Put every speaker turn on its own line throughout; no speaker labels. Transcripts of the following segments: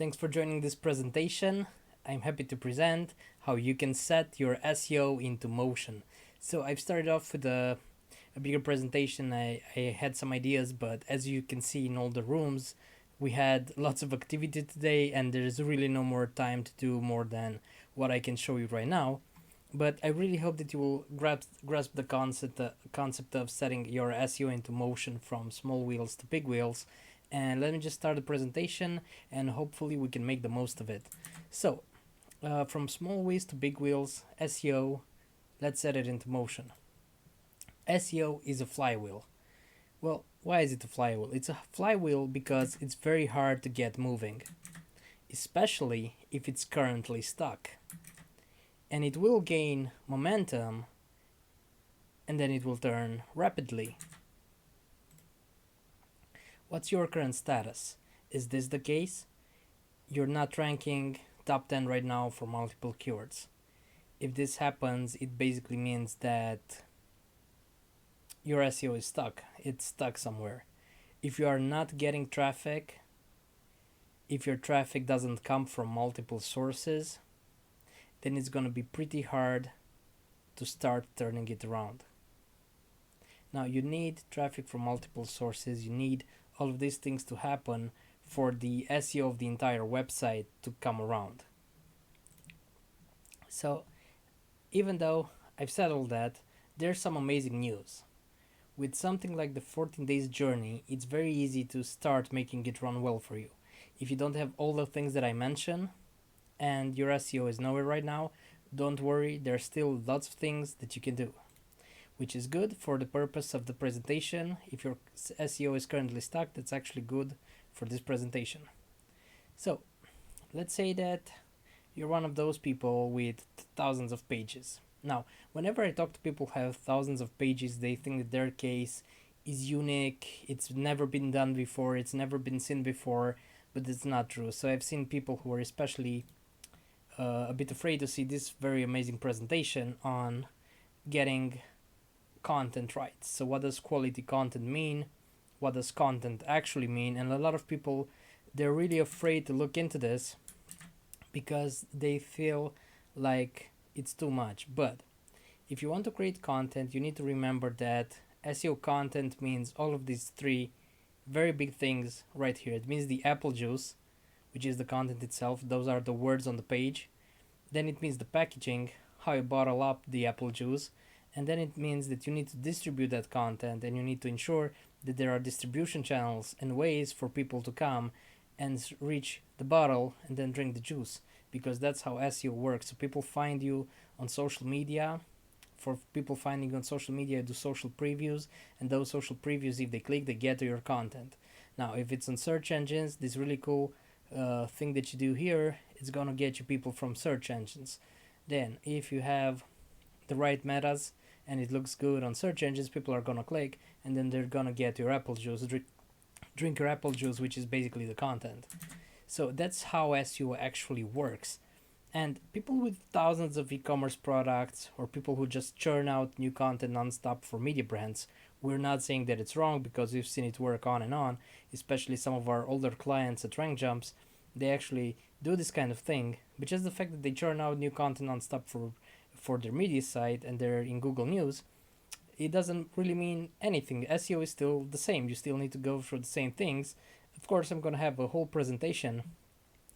Thanks for joining this presentation. I'm happy to present how you can set your SEO into motion. So I've started off with a bigger presentation. I had some ideas, but as you can see in all the rooms, we had lots of activity today and there's really no more time to do more than what I can show you right now. But I really hope that you will grasp the concept of setting your SEO into motion from small wheels to big wheels. And let me just start the presentation and hopefully we can make the most of it. So, from small wheels to big wheels, SEO, let's set it into motion. SEO is a flywheel. Well, why is it a flywheel? It's a flywheel because it's very hard to get moving, especially if it's currently stuck. And it will gain momentum and then it will turn rapidly. What's your current status? Is this the case? You're not ranking top 10 right now for multiple keywords. If this happens, it basically means that your SEO is stuck. It's stuck somewhere. If you are not getting traffic, if your traffic doesn't come from multiple sources, then it's going to be pretty hard to start turning it around. Now, you need traffic from multiple sources. You need all of these things to happen for the SEO of the entire website to come around. So, even though I've said all that, there's some amazing news. With something like the 14 days journey, it's very easy to start making it run well for you. If you don't have all the things that I mentioned and your SEO is nowhere right now, don't worry, there's still lots of things that you can do, which is good for the purpose of the presentation. If your SEO is currently stuck, that's actually good for this presentation. So let's say that you're one of those people with thousands of pages. Now, whenever I talk to people who have thousands of pages, they think that their case is unique, it's never been done before, it's never been seen before, but it's not true. So I've seen people who are especially a bit afraid to see this very amazing presentation on getting content right. So what does quality content mean? What does content actually mean? And a lot of people, they're really afraid to look into this because they feel like it's too much. But if you want to create content, you need to remember that SEO content means all of these three very big things right here. It means the apple juice, which is the content itself. Those are the words on the page. Then it means the packaging, how you bottle up the apple juice. And then it means that you need to distribute that content and you need to ensure that there are distribution channels and ways for people to come and reach the bottle and then drink the juice, because that's how SEO works. So people find you on social media. For people finding you on social media, do social previews, and those social previews, if they click, they get to your content. Now, if it's on search engines, this really cool thing that you do here, it's gonna get you people from search engines. Then, if you have the right metas and it looks good on search engines, people are gonna click, and then they're gonna get your apple juice, drink your apple juice, which is basically the content. So that's how SEO actually works. And people with thousands of e-commerce products or people who just churn out new content nonstop for media brands, we're not saying that it's wrong because we've seen it work on and on, especially some of our older clients at Rank Jumps. They actually do this kind of thing, but just the fact that they churn out new content nonstop for their media site and they're in Google News, it doesn't really mean anything. SEO is still the same. You still need to go through the same things. Of course, I'm going to have a whole presentation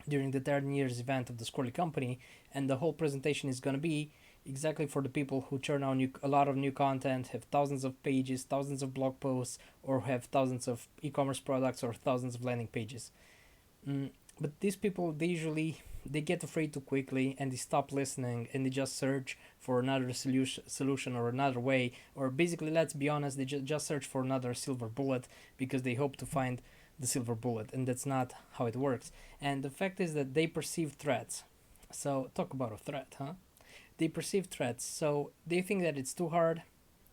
during the 10 years event of the Squirrly Company, and the whole presentation is going to be exactly for the people who churn out a lot of new content, have thousands of pages, thousands of blog posts, or have thousands of e-commerce products or thousands of landing pages. But these people, they get afraid too quickly and they stop listening and they just search for another solution or another way, or basically, let's be honest, they just search for another silver bullet because they hope to find the silver bullet, and that's not how it works. And the fact is that they perceive threats. So talk about a threat, huh? They perceive threats, so they think that it's too hard.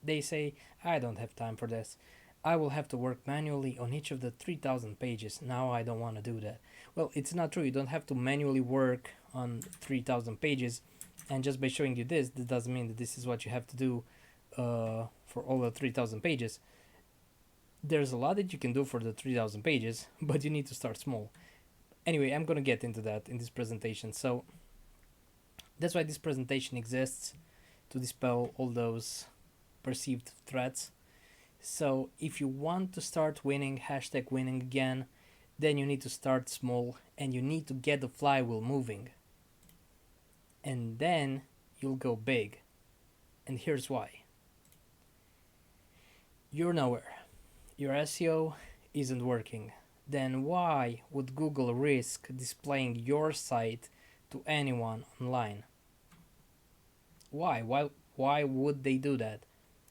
They say, I don't have time for this. I will have to work manually on each of the 3,000 pages. Now I don't want to do that. Well, it's not true. You don't have to manually work on 3,000 pages. And just by showing you this, that doesn't mean that this is what you have to do for all the 3,000 pages. There's a lot that you can do for the 3,000 pages, but you need to start small. Anyway, I'm gonna get into that in this presentation. So that's why this presentation exists, to dispel all those perceived threats. So if you want to start winning, hashtag winning again, then you need to start small and you need to get the flywheel moving. And then you'll go big. And here's why. You're nowhere. Your SEO isn't working. Then why would Google risk displaying your site to anyone online? Why? Why would they do that?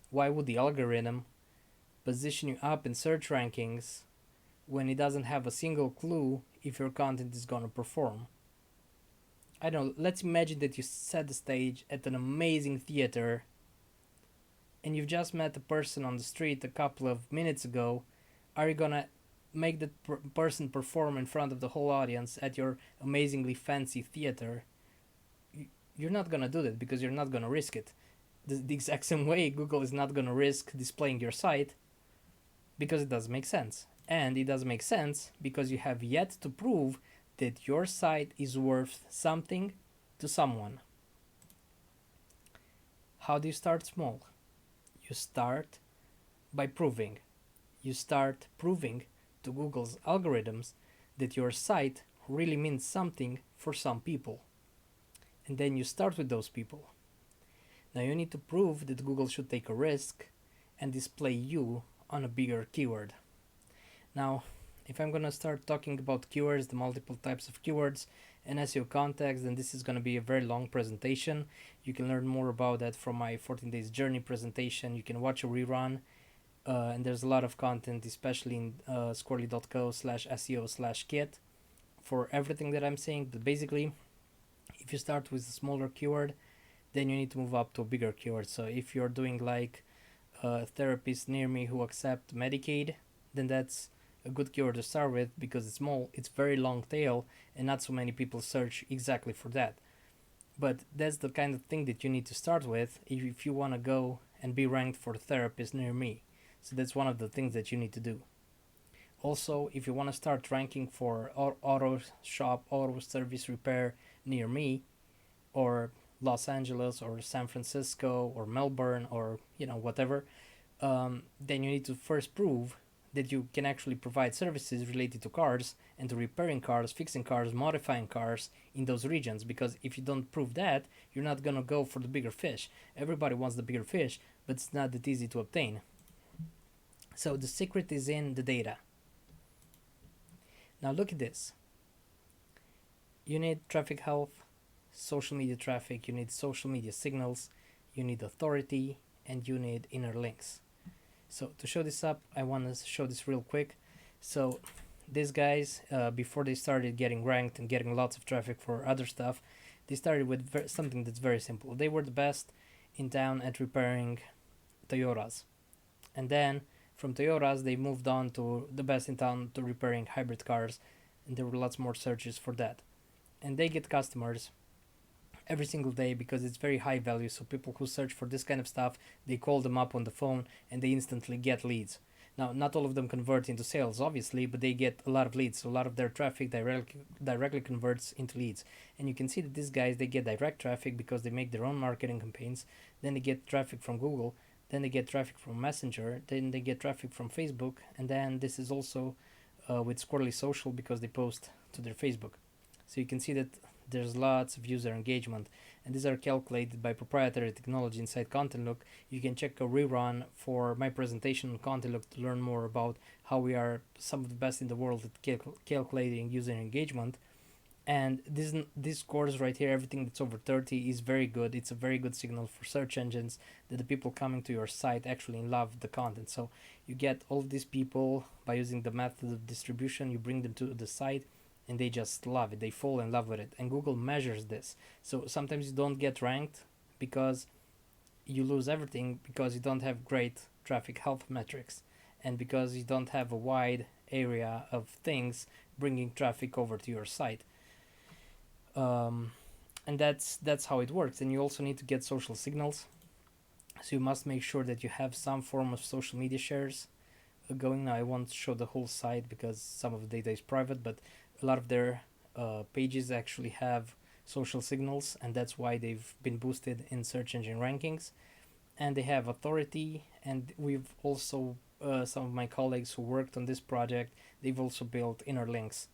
Why would the algorithm position you up in search rankings when it doesn't have a single clue if your content is gonna perform? I don't know, let's imagine that you set the stage at an amazing theater and you've just met a person on the street a couple of minutes ago. Are you gonna make that person perform in front of the whole audience at your amazingly fancy theater? You're not gonna do that because you're not gonna risk it. The exact same way Google is not gonna risk displaying your site because it doesn't make sense. And it doesn't make sense because you have yet to prove that your site is worth something to someone. How do you start small? You start by proving. You start proving to Google's algorithms that your site really means something for some people. And then you start with those people. Now you need to prove that Google should take a risk and display you on a bigger keyword. Now, if I'm gonna start talking about keywords, the multiple types of keywords, and SEO context, then this is gonna be a very long presentation. You can learn more about that from my 14 days journey presentation. You can watch a rerun, and there's a lot of content, especially in squirrly.co/SEO/kit for everything that I'm saying. But basically, if you start with a smaller keyword, then you need to move up to a bigger keyword. So if you're doing like therapists near me who accept Medicaid, then that's a good keyword to start with because it's small, it's very long tail, and not so many people search exactly for that. But that's the kind of thing that you need to start with if you want to go and be ranked for therapists near me. So that's one of the things that you need to do. Also, if you want to start ranking for auto shop, auto service repair near me, or Los Angeles, or San Francisco, or Melbourne, or whatever, then you need to first prove that you can actually provide services related to cars and to repairing cars, fixing cars, modifying cars in those regions. Because if you don't prove that, you're not gonna go for the bigger fish. Everybody wants the bigger fish, but it's not that easy to obtain. So the secret is in the data. Now look at this. You need traffic health, social media traffic, you need social media signals, you need authority, and you need inner links. So to show this up, I want to show this real quick. So these guys, before they started getting ranked and getting lots of traffic for other stuff, they started with something that's very simple. They were the best in town at repairing Toyotas. And then from Toyotas, they moved on to the best in town to repairing hybrid cars. And there were lots more searches for that. And they get customers every single day because it's very high value. So people who search for this kind of stuff, they call them up on the phone and they instantly get leads. Now, not all of them convert into sales, obviously, but they get a lot of leads. So a lot of their traffic directly converts into leads. And you can see that these guys, they get direct traffic because they make their own marketing campaigns. Then they get traffic from Google. Then they get traffic from Messenger. Then they get traffic from Facebook. And then this is also with Squirrly Social because they post to their Facebook. So you can see that there's lots of user engagement, and these are calculated by proprietary technology inside ContentLook. You can check a rerun for my presentation on ContentLook to learn more about how we are some of the best in the world at calculating user engagement. And this scores right here, everything that's over 30 is very good. It's a very good signal for search engines that the people coming to your site actually love the content. So you get all of these people by using the method of distribution, you bring them to the site, and they just love it. They fall in love with it. And Google measures this. So sometimes you don't get ranked because you lose everything because you don't have great traffic health metrics and because you don't have a wide area of things bringing traffic over to your site. And that's how it works. And you also need to get social signals. So you must make sure that you have some form of social media shares going. Now I won't show the whole site because some of the data is private, but a lot of their pages actually have social signals, and that's why they've been boosted in search engine rankings, and they have authority. And we've also some of my colleagues who worked on this project, they've also built inner links.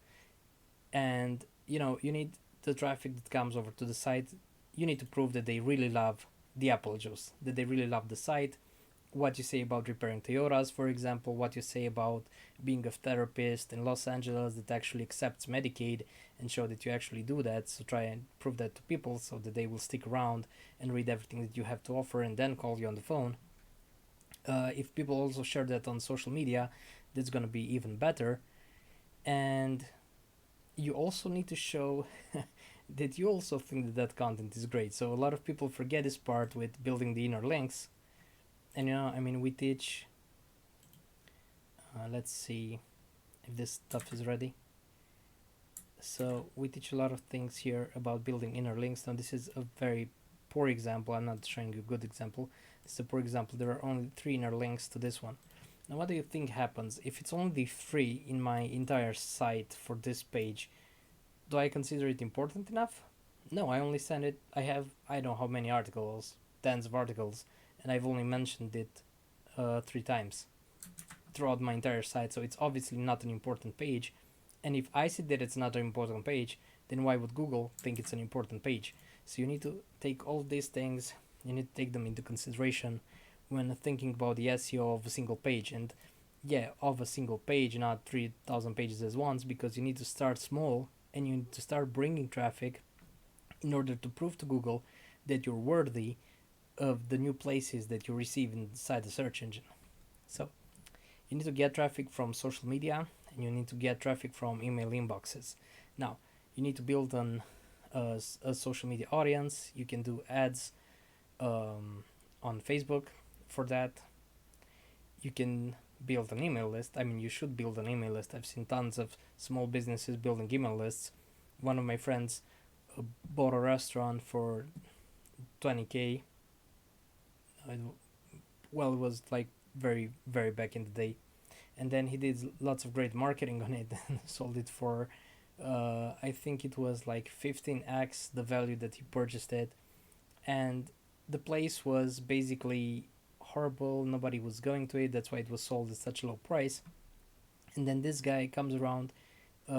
And you need the traffic that comes over to the site, you need to prove that they really love the apple juice, that they really love the site, what you say about repairing Toyotas, for example, what you say about being a therapist in Los Angeles that actually accepts Medicaid, and show that you actually do that. So try and prove that to people so that they will stick around and read everything that you have to offer and then call you on the phone. If people also share that on social media, that's going to be even better. And you also need to show that you also think that that content is great. So a lot of people forget this part with building the inner links. And I mean, we teach. Let's see if this stuff is ready. So we teach a lot of things here about building inner links. Now this is a very poor example. I'm not showing you a good example. This is a poor example. There are only 3 inner links to this one. Now what do you think happens if it's only 3 in my entire site for this page? Do I consider it important enough? No, I only send it. I have, I don't know how many articles, tens of articles, and I've only mentioned it 3 times throughout my entire site. So it's obviously not an important page. And if I see that it's not an important page, then why would Google think it's an important page? So you need to take all of these things, you need to take them into consideration when thinking about the SEO of a single page. And yeah, of a single page, not 3,000 pages at once, because you need to start small and you need to start bringing traffic in order to prove to Google that you're worthy of the new places that you receive inside the search engine. So you need to get traffic from social media, and you need to get traffic from email inboxes. Now, you need to build a social media audience. You can do ads on Facebook for that. You can build an email list. I mean, you should build an email list. I've seen tons of small businesses building email lists. One of my friends bought a restaurant for 20K. Well, it was like very, very back in the day. And then he did lots of great marketing on it and sold it for, I think it was like 15x the value that he purchased it. And the place was basically horrible. Nobody was going to it. That's why it was sold at such a low price. And then this guy comes around,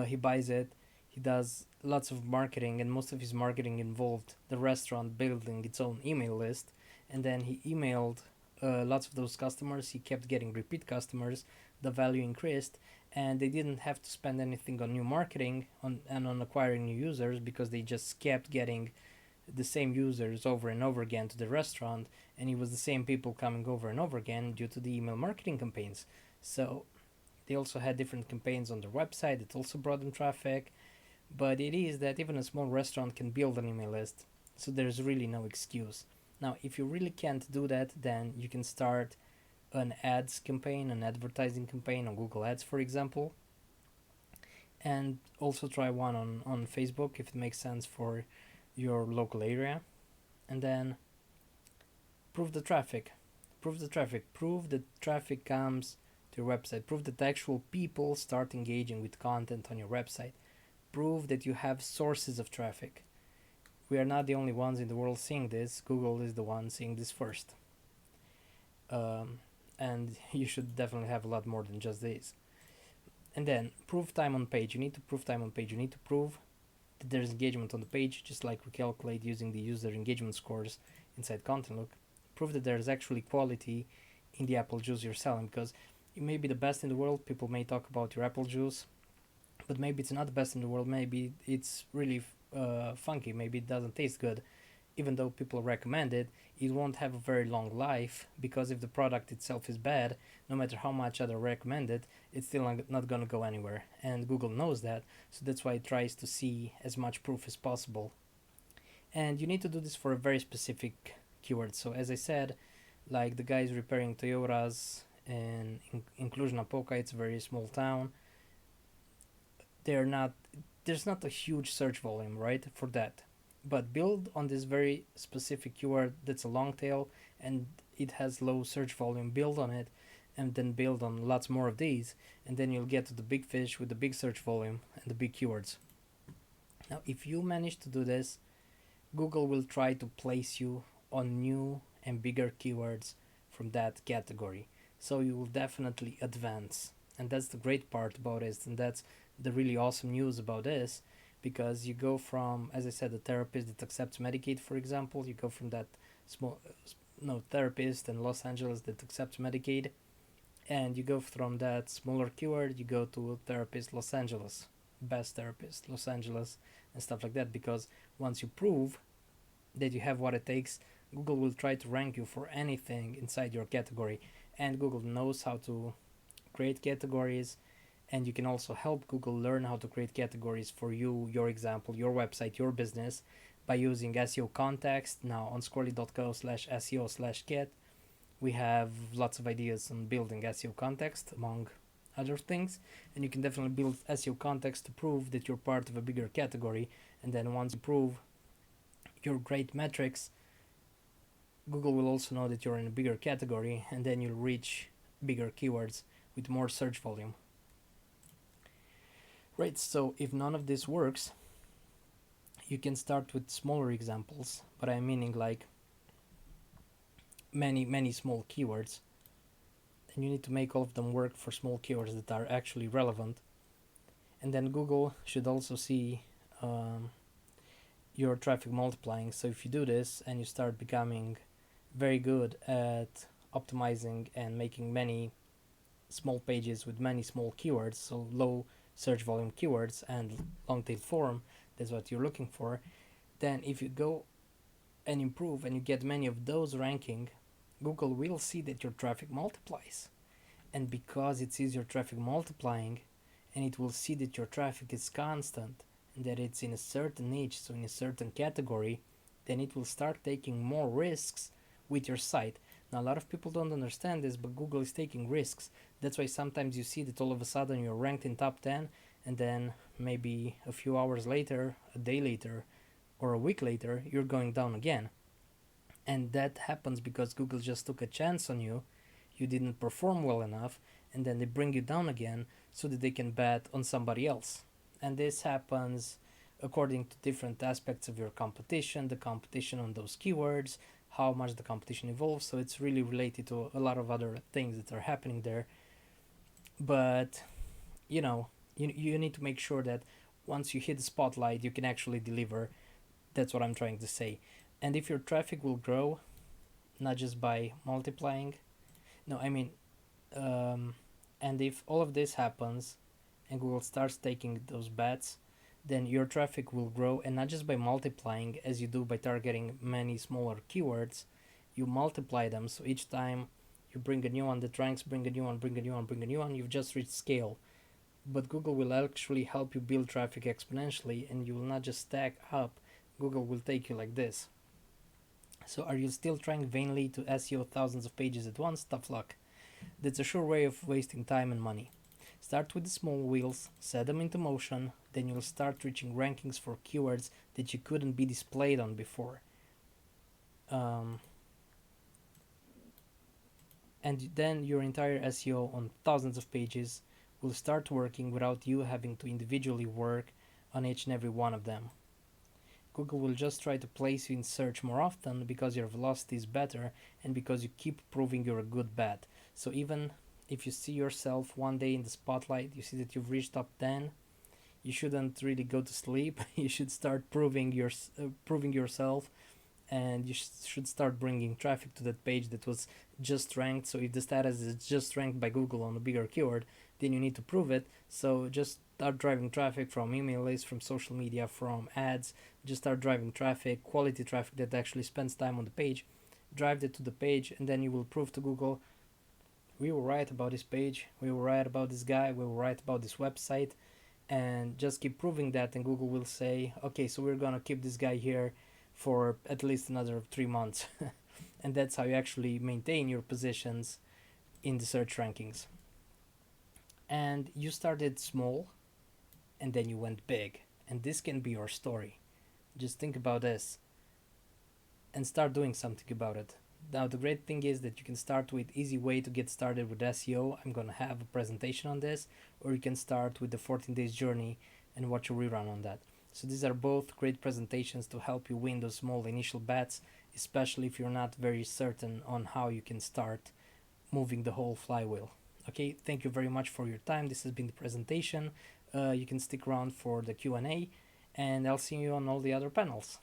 he buys it, he does lots of marketing, and most of his marketing involved the restaurant building its own email list. And then he emailed lots of those customers. He kept getting repeat customers. The value increased, and they didn't have to spend anything on new marketing and on acquiring new users, because they just kept getting the same users over and over again to the restaurant, and it was the same people coming over and over again due to the email marketing campaigns. So they also had different campaigns on their website that also brought them traffic. But it is that even a small restaurant can build an email list, so there's really no excuse. Now, if you really can't do that, then you can start an ads campaign, an advertising campaign on Google Ads, for example, and also try one on Facebook if it makes sense for your local area. And then prove the traffic. Prove that traffic comes to your website. Prove that actual people start engaging with content on your website. Prove that you have sources of traffic. We are not the only ones in the world seeing this. Google is the one seeing this first. And you should definitely have a lot more than just this. And then prove time on page. You need to prove time on page. You need to prove that there's engagement on the page, just like we calculate using the user engagement scores inside Content Look. Prove that there's actually quality in the apple juice you're selling, because it may be the best in the world. People may talk about your apple juice, but maybe it's not the best in the world. Maybe it's really funky. Maybe it doesn't taste good. Even though people recommend it, it won't have a very long life, because if the product itself is bad, no matter how much others recommend it, it's still not going to go anywhere. And Google knows that, so that's why it tries to see as much proof as possible. And you need to do this for a very specific keyword. So as I said, like the guys repairing Toyotas in Cluj-Napoca, it's a very small town. There's not a huge search volume, right, for that. But build on this very specific keyword that's a long tail and it has low search volume. Build on it, and then build on lots more of these, and then you'll get to the big fish with the big search volume and the big keywords. Now, if you manage to do this, Google will try to place you on new and bigger keywords from that category. So you will definitely advance. And that's the great part about it. And that's the really awesome news about this, because you go from, as I said, a therapist that accepts Medicaid, for example, you go from that small, no, therapist in Los Angeles that accepts Medicaid, and you go from that smaller keyword, you go to therapist Los Angeles, best therapist Los Angeles, and stuff like that. Because once you prove that you have what it takes, Google will try to rank you for anything inside your category, and Google knows how to create categories, and you can also help Google learn how to create categories for you, your example, your website, your business, by using SEO context. Now on squirrly.co/SEO/kit, we have lots of ideas on building SEO context, among other things, and you can definitely build SEO context to prove that you're part of a bigger category. And then once you prove your great metrics, Google will also know that you're in a bigger category, and then you'll reach bigger keywords with more search volume. Right, so if none of this works, you can start with smaller examples, but I'm meaning like many small keywords. And you need to make all of them work for small keywords that are actually relevant. And then Google should also see your traffic multiplying. So if you do this and you start becoming very good at optimizing and making many small pages with many small keywords, so low search volume keywords and long tail form, that's what you're looking for, then if you go and improve and you get many of those ranking, Google will see that your traffic multiplies. And because it sees your traffic multiplying, and it will see that your traffic is constant and that it's in a certain niche, so in a certain category, then it will start taking more risks with your site. Now, a lot of people don't understand this, but Google is taking risks. That's why sometimes you see that all of a sudden you're ranked in top 10, and then maybe a few hours later, a day later, or a week later, you're going down again. And that happens because Google just took a chance on you. You didn't perform well enough, and then they bring you down again so that they can bet on somebody else. And this happens according to different aspects of your competition, the competition on those keywords, how much the competition evolves. So it's really related to a lot of other things that are happening there. But you need to make sure that once you hit the spotlight, you can actually deliver. That's what I'm trying to say. And if your traffic will grow, not just by multiplying, no, I mean, and if all of this happens and Google starts taking those bets, then your traffic will grow, and not just by multiplying as you do by targeting many smaller keywords, you multiply them. So each time you bring a new one that ranks, bring a new one, bring a new one, bring a new one, you've just reached scale. But Google will actually help you build traffic exponentially, and you will not just stack up. Google will take you like this. So are you still trying vainly to SEO thousands of pages at once? Tough luck. That's a sure way of wasting time and money. Start with the small wheels, set them into motion, then you'll start reaching rankings for keywords that you couldn't be displayed on before. And then your entire SEO on thousands of pages will start working without you having to individually work on each and every one of them. Google will just try to place you in search more often because your velocity is better and because you keep proving you're a good bet. So even if you see yourself one day in the spotlight, you see that you've reached top 10, you shouldn't really go to sleep. You should start proving yourself, and you should start bringing traffic to that page that was just ranked. So if the status is just ranked by Google on a bigger keyword, then you need to prove it. So just start driving traffic from email lists, from social media, from ads. Just start driving traffic, quality traffic that actually spends time on the page. Drive it to the page, and then you will prove to Google, we were right about this page, we were right about this guy, we were right about this website. And just keep proving that, and Google will say, okay, so we're gonna keep this guy here for at least another 3 months. And that's how you actually maintain your positions in the search rankings. And you started small, and then you went big, and this can be your story. Just think about this and start doing something about it. Now the great thing is that you can start with easy way to get started with SEO. I'm gonna have a presentation on this, or you can start with the 14 days journey and watch a rerun on that. So these are both great presentations to help you win those small initial bets, especially if you're not very certain on how you can start moving the whole flywheel. Okay, thank you very much for your time. This has been the presentation. You can stick around for the Q&A, and I'll see you on all the other panels.